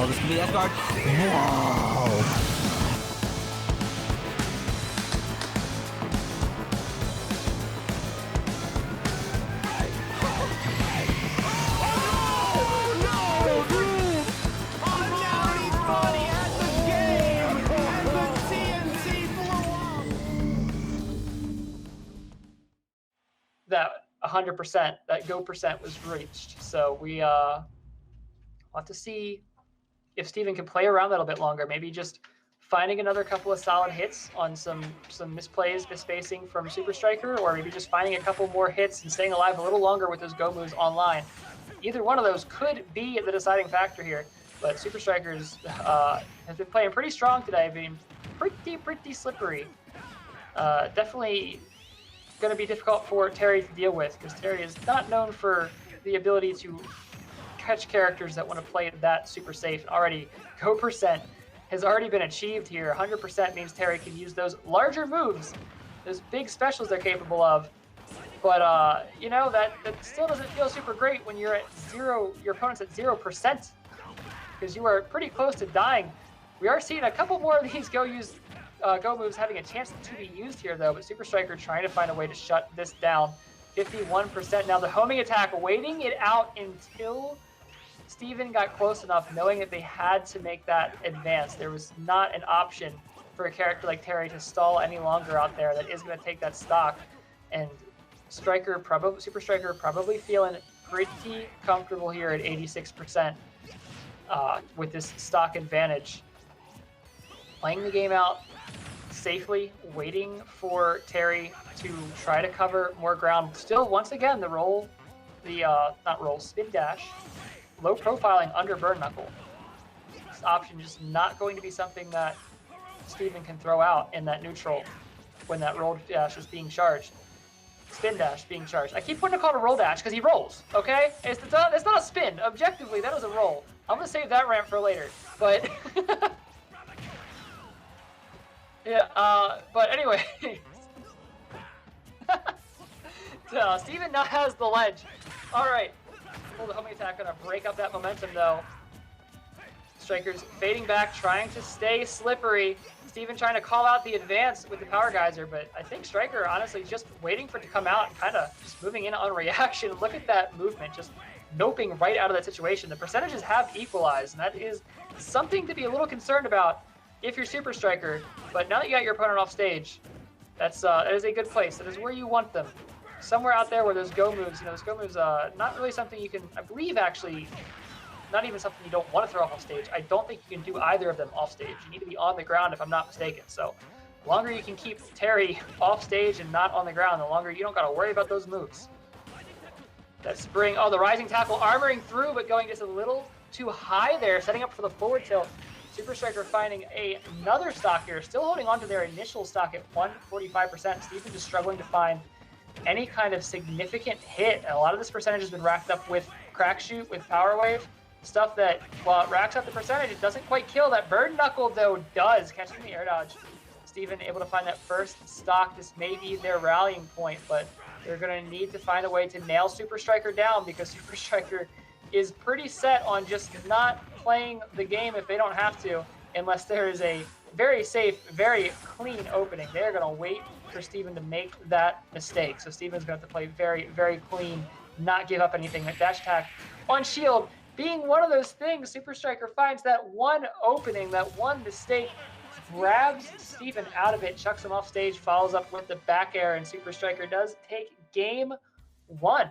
Oh, this could be the S guard. Whoa. That 100%, that go percent was reached. So we want to see if Steven can play around that a bit longer. Maybe just finding another couple of solid hits on some misplays, misspacing from Superstriker, or maybe just finding a couple more hits and staying alive a little longer with those go moves online. Either one of those could be the deciding factor here. But Superstrikers has been playing pretty strong today, being pretty slippery. Definitely going to be difficult for Terry to deal with, because Terry is not known for the ability to catch characters that want to play that super safe. Already, go percent has already been achieved here. 100% means Terry can use those larger moves, those big specials they're capable of. But, you know, that still doesn't feel super great when you're at zero, your opponent's at 0%, because you are pretty close to dying. We are seeing a couple more of these go moves having a chance to be used here, though, but Superstriker trying to find a way to shut this down. 51% now. The homing attack, waiting it out until Steven got close enough, knowing that they had to make that advance. There was not an option for a character like Terry to stall any longer out there that is going to take that stock. And Superstriker probably feeling pretty comfortable here at 86% with this stock advantage. Playing the game out safely, waiting for Terry to try to cover more ground. Still, once again, spin dash, low profiling under burn knuckle. This option just not going to be something that Steven can throw out in that neutral when that roll dash is being charged. Spin dash being charged. I keep wanting to call it a roll dash because he rolls, okay? It's not a spin. Objectively, that is a roll. I'm going to save that ramp for later, but... yeah, but anyway, so Steven now has the ledge. All right, pull the homing attack, gonna break up that momentum though. Strikers fading back, trying to stay slippery. Steven trying to call out the advance with the power geyser, but I think Striker honestly just waiting for it to come out and kind of just moving in on reaction. Look at that movement, just noping right out of that situation. The percentages have equalized, and that is something to be a little concerned about if you're Superstriker. But now that you got your opponent off stage, that is a good place. That is where you want them. Somewhere out there where those go moves, you know, those go moves, not really something you can, I believe actually, not even something you don't want to throw off stage. I don't think you can do either of them off stage. You need to be on the ground if I'm not mistaken. So the longer you can keep Terry off stage and not on the ground, the longer you don't got to worry about those moves. That spring, oh, the rising tackle armoring through, but going just a little too high there, setting up for the forward tilt. Superstriker finding another stock here, still holding on to their initial stock at 145%. Steven just struggling to find any kind of significant hit. And a lot of this percentage has been racked up with crack shoot, with power wave, stuff that, while it racks up the percentage, it doesn't quite kill. That bird knuckle, though, does, catching the air dodge. Steven able to find that first stock. This may be their rallying point, but they're going to need to find a way to nail Superstriker down, because Superstriker is pretty set on just not playing the game if they don't have to, unless there is a very safe, very clean opening. They're going to wait for Steven to make that mistake. So Steven's going to have to play very, very clean, not give up anything. That dash attack on shield being one of those things, Superstriker finds that one opening, that one mistake, grabs Steven out of it, chucks him off stage, follows up with the back air, and Superstriker does take game one.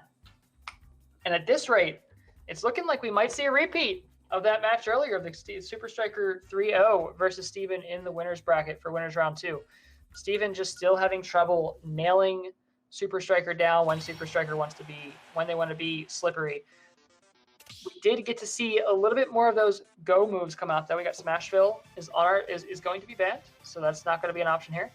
And at this rate, it's looking like we might see a repeat of that match earlier, the Superstriker 3-0 versus Steven in the winner's bracket for winners round 2. Steven just still having trouble nailing Superstriker down when Superstriker wants to be, when they want to be slippery. We did get to see a little bit more of those go moves come out, though. We got Smashville is going to be banned, so that's not going to be an option here.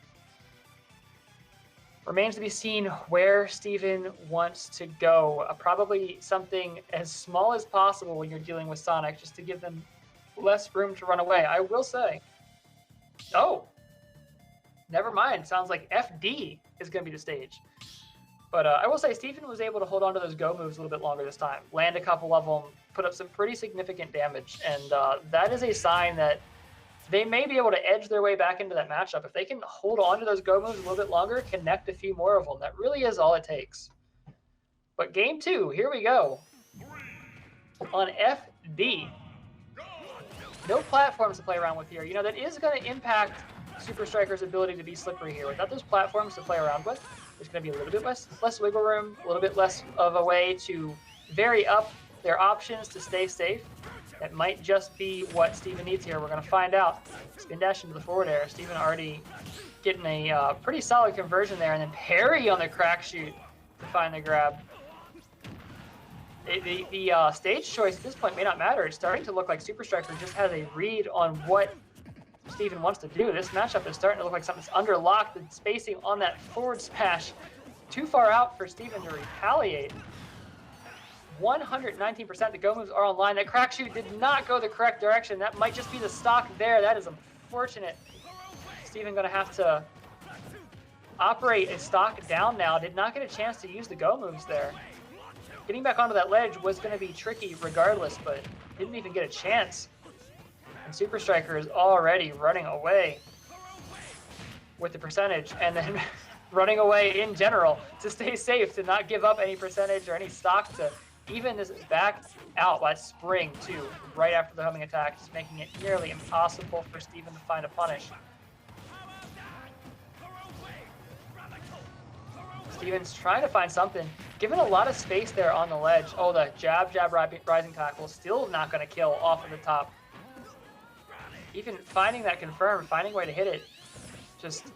Remains to be seen where Steven wants to go. Probably something as small as possible when you're dealing with Sonic, just to give them less room to run away. I will say, oh, never mind. Sounds like FD is going to be the stage. But I will say Steven was able to hold on to those go moves a little bit longer this time, land a couple of them, put up some pretty significant damage, and that is a sign that they may be able to edge their way back into that matchup. If they can hold on to those go moves a little bit longer, connect a few more of them, that really is all it takes. But game 2, here we go. On FD. No platforms to play around with here. You know, that is going to impact Superstriker's ability to be slippery here. Without those platforms to play around with, there's going to be a little bit less wiggle room, a little bit less of a way to vary up their options to stay safe. That might just be what Steven needs here. We're going to find out. Spin dash into the forward air. Steven already getting a pretty solid conversion there, and then parry on the crack shoot to find the grab. The stage choice at this point may not matter. It's starting to look like Superstriker just has a read on what Steven wants to do. This matchup is starting to look like something's underlocked. The spacing on that forward smash too far out for Steven to retaliate. 119%. The go moves are online. That crack shoot did not go the correct direction. That might just be the stock there. That is unfortunate. Steven going to have to operate a stock down now. Did not get a chance to use the go moves there. Getting back onto that ledge was going to be tricky regardless, but didn't even get a chance. And Superstriker is already running away with the percentage, and then running away in general to stay safe, to not give up any percentage or any stock, to even this back out by spring too, right after the homing attack, just making it nearly impossible for Steven to find a punish. Steven's trying to find something. Given a lot of space there on the ledge. Oh, the jab, rising tackle. Still not going to kill off of the top. Even finding that confirm, finding a way to hit it, just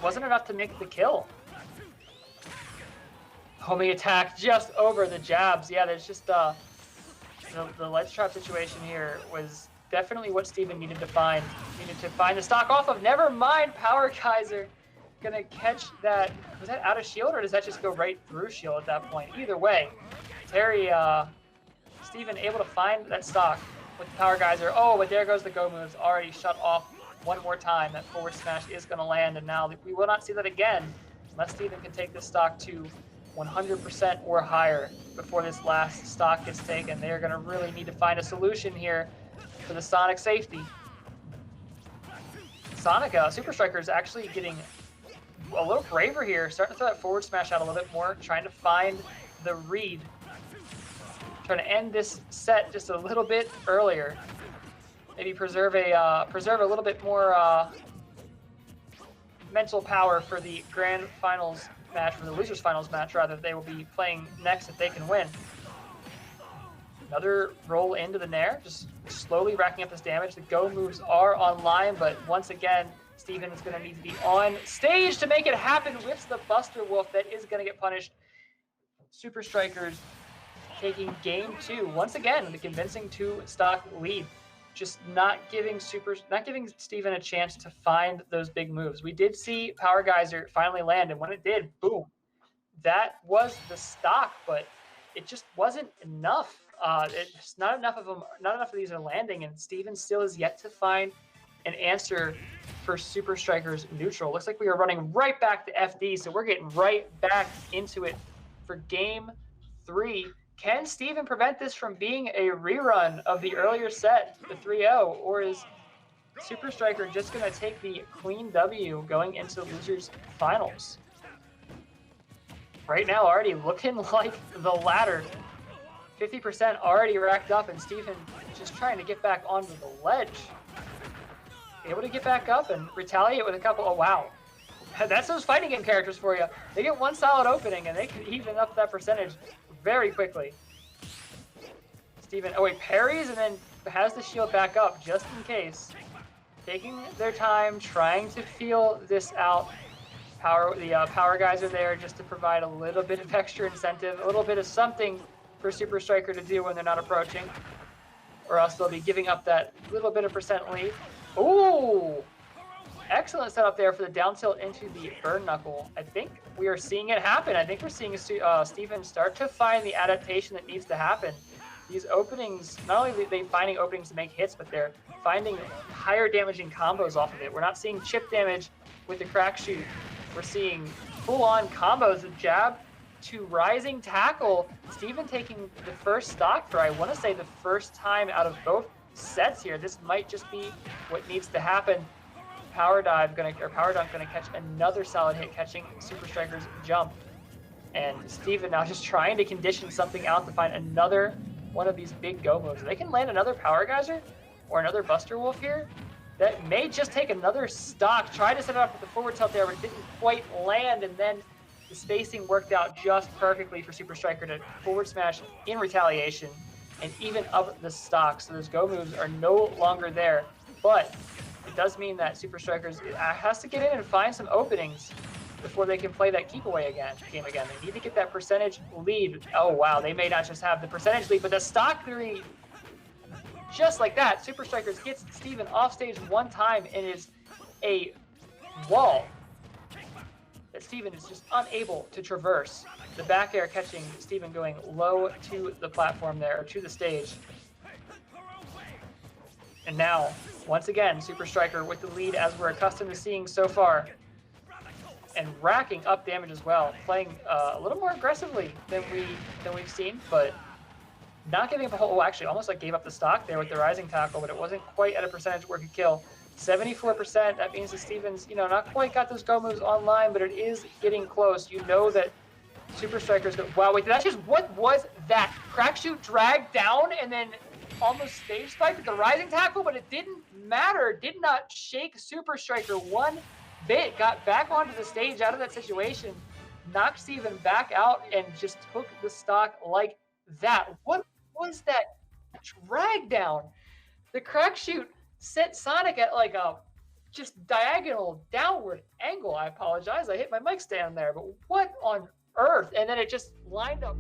wasn't enough to make the kill. Homing attack just over the jabs. Yeah, there's just the ledge trap situation here was definitely what Steven needed to find. Needed to find the stock off of. Never mind, Power Geyser. Gonna catch that. Was that out of shield, or does that just go right through shield at that point? Either way, Steven able to find that stock with the Power Geyser. Oh, but there goes the go moves, already shut off one more time. That forward smash is gonna land, and now we will not see that again unless Steven can take this stock to 100% or higher before this last stock gets taken. They're gonna really need to find a solution here for the Sonic safety. Sonic, Superstriker is actually getting a little braver here, starting to throw that forward smash out a little bit more, trying to find the read, trying to end this set just a little bit earlier. Maybe preserve a little bit more mental power for the grand finals match, for the losers finals match rather, they will be playing next if they can win. Another roll into the nair, just slowly racking up this damage. The go moves are online, but once again, Steven is going to need to be on stage to make it happen. Whips the Buster Wolf. That is going to get punished. Superstrikers taking game 2. Once again, the convincing 2-stock lead. Just not giving Steven a chance to find those big moves. We did see Power Geyser finally land, and when it did, boom. That was the stock, but it just wasn't enough. It's not enough of them. Not enough of these are landing, and Steven still is yet to find an answer for Superstriker's neutral. Looks like we are running right back to FD, so we're getting right back into it for game 3. Can Steven prevent this from being a rerun of the earlier set, the 3-0, or is Superstriker just going to take the clean W going into the losers finals? Right now, already looking like the latter. 50% already racked up, and Steven just trying to get back onto the ledge. Able to get back up and retaliate with a couple. Oh, wow. That's those fighting game characters for you. They get one solid opening, and they can even up that percentage very quickly. Steven, oh, he parries and then has the shield back up just in case. Taking their time, trying to feel this out. The Power Geyser there just to provide a little bit of extra incentive, a little bit of something for Superstriker to do when they're not approaching. Or else they'll be giving up that little bit of percent lead. Ooh! Excellent setup there for the down tilt into the burn knuckle. I think we are seeing it happen. I think we're seeing Steven start to find the adaptation that needs to happen. These openings, not only are they finding openings to make hits, but they're finding higher damaging combos off of it. We're not seeing chip damage with the crack shoot. We're seeing full-on combos of jab, to rising tackle. Steven taking the first stock for, I want to say, the first time out of both sets here. This might just be what needs to happen. Power dunk gonna catch another solid hit, catching Superstriker's jump. And Steven now just trying to condition something out to find another one of these big go moves. If they can land another Power Geyser or another Buster Wolf here, that may just take another stock. Tried to set it up with the forward tilt there, but didn't quite land, and then the spacing worked out just perfectly for Superstriker to forward smash in retaliation and even up the stock. So those go moves are no longer there, but it does mean that Superstriker has to get in and find some openings before they can play that keep away game again. They need to get that percentage lead. Oh wow, they may not just have the percentage lead, but the stock 3, just like that, Superstriker gets Steven off stage one time and is a wall that Steven is just unable to traverse. The back air catching Steven going low to the platform there, or to the stage. And now, once again, Superstriker with the lead as we're accustomed to seeing so far. And racking up damage as well, playing a little more aggressively than we've seen, but not giving up a whole. Actually, almost like gave up the stock there with the rising tackle, but it wasn't quite at a percentage where he could kill. 74%. That means that Steven's, not quite got those go moves online, but it is getting close. You know that Superstriker's going. Wow, wait, what was that? Crack shoot dragged down and then almost stage spiked with the rising tackle, but it didn't matter. Did not shake Superstriker one bit. Got back onto the stage out of that situation, knocked Steven back out, and just took the stock like that. What was that drag down? The crack shoot sent Sonic at like a just diagonal downward angle. I apologize. I hit my mic stand there, but what on earth? And then it just lined up